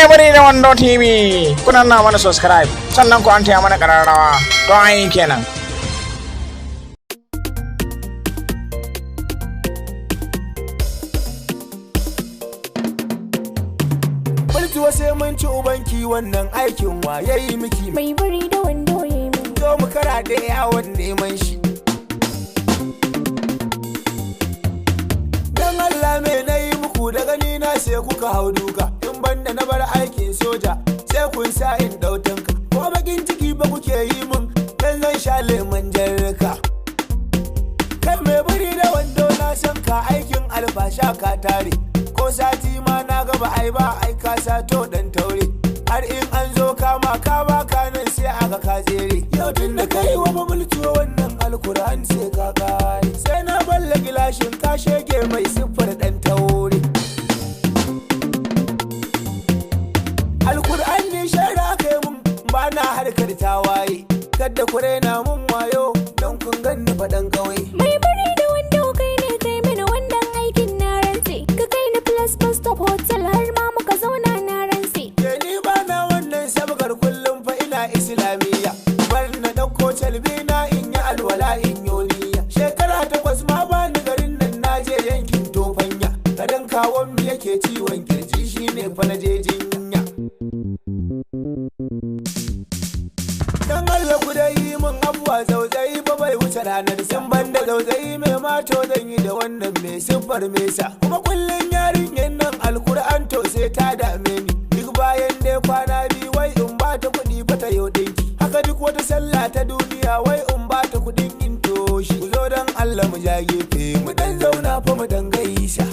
Mai da Wando TV kuna na mana subscribe sannan ku anta mana kararrawa to ai kenan. Bultuwa sai mun ci ubanki wannan aikin wa yayi miki mai bari da wando yayi min. Zo mu kara da yawon neman shi. Dan Allah me nayi muku da gani na sai kuka hau duka. In banda na bar aikin soja sai kun sa in dautanka. Ko bakin ciki ba kuke yi min dan zan sha lemon jarraka. Kai mai bari da wando na san ka aikin albasha ka tare. Ko sati ma na gaba ai ba ai ka sato dan taure. Har in an zo kama ka baka nan sai aka ka tsere. Yau tun da kai wa mamultuwa wannan alkur'an sai ka kare. Sai na balla gilashin ka shege mai siffar dan taure. Alkur'an ne shara kai mun ba na harkar tawaye. Kadda kure na mun wayo don kun ganni faɗan kawai. Mai bari da wando kai ne kai mini wannan aikin na rantse. Ka kai ni plus bus stop hotel har ma muka zauna na rantse. Ke ni ba na wannan sabgar kullum fa ina islamiyya. Bar na ɗauko calbina in yi alwala in yoniya. Shekara 8 ma ba ni garin nan na je yankin tofanya. Kadan kawon mi yake ciwon kirji shine fa na je jinya. Dan Allah ku dai yi min abuwa zauzayi ba bai wuce ranar san banda zauzayi mai mato zan yi da wannan mai siffar mesa. Kuma kullun yarinyan nan alkur'an to sai ta dame ni. Duk bayan dai kwana biyu wai in ba ta kuɗi ba ta yau ɗinki. Haka duk wata sallah ta duniya wai in ba ta kuɗin in toshi. Ku zo dan Allah mu ja gefe mu dan zauna fa mu dan gaisa.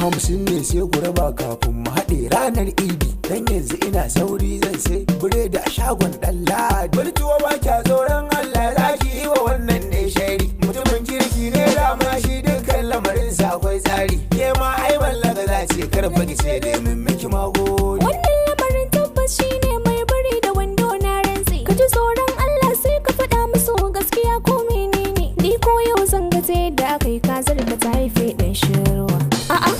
50 ne sai ku raba kafin mu haɗe ranar idi. Dan yanzu ina sauri zan sai biredi a shagon ɗan Ladi. Bultuwa ba kya tsoron Allah za ki yi wa wannan ne shari. Mutumin kirki ne dama shi dukkan lamarinsa akwai tsari. Ke ma ai ballaga za ce karfa ki sai dai min miki magori. Wannan lamarin tabbas shine mai bari da wando na rantse. Ka ji tsoron Allah sai ka faɗa musu gaskiya ko menene. Ni ko yau zan ga ta yadda aka yi kazar ka ta haife ɗan shirwa. A'a.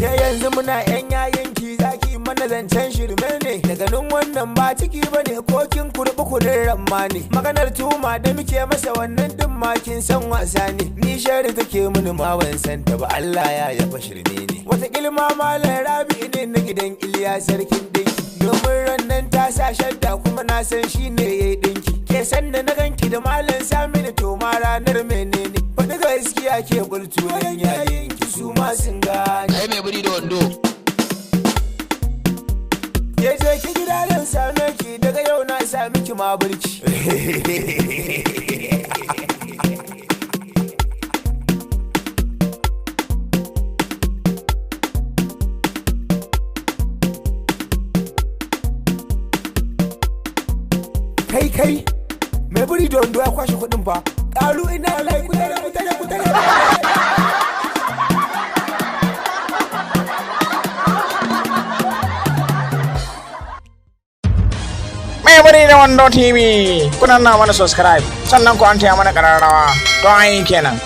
Ke yanzu muna yan yayanki zaki mana zancen shirme ne. Daga nan wannan ba ciki bane ko kin kurbi kudin ramma ne. Maganar tuma da muke masa wannan din ma kin san wasa ne. Ni shari take mini ma ban san ta ba Allah ya yaba shirme ne. Wata kilma malam Rabi ne na gidan Iliya sarkin dinki. Domin rannan ta sa shadda kuma na san shi ne yayi dinki. Ke san da na ganki da malam Saminu to ma ranar menene. Faɗi gaskiya ke bultu yan yayinki su ma sun gane. Ai mai buri da wando. Ya je ki gida dan same ki daga yau na sami ki ma burki. Kai mai buri da wando ya kwashe kuɗin fa. Ƙalu ina lai kutare. Mai da Wando TV kuna na mana subscribe sannan ku anta mana kararrawa to ai kenan.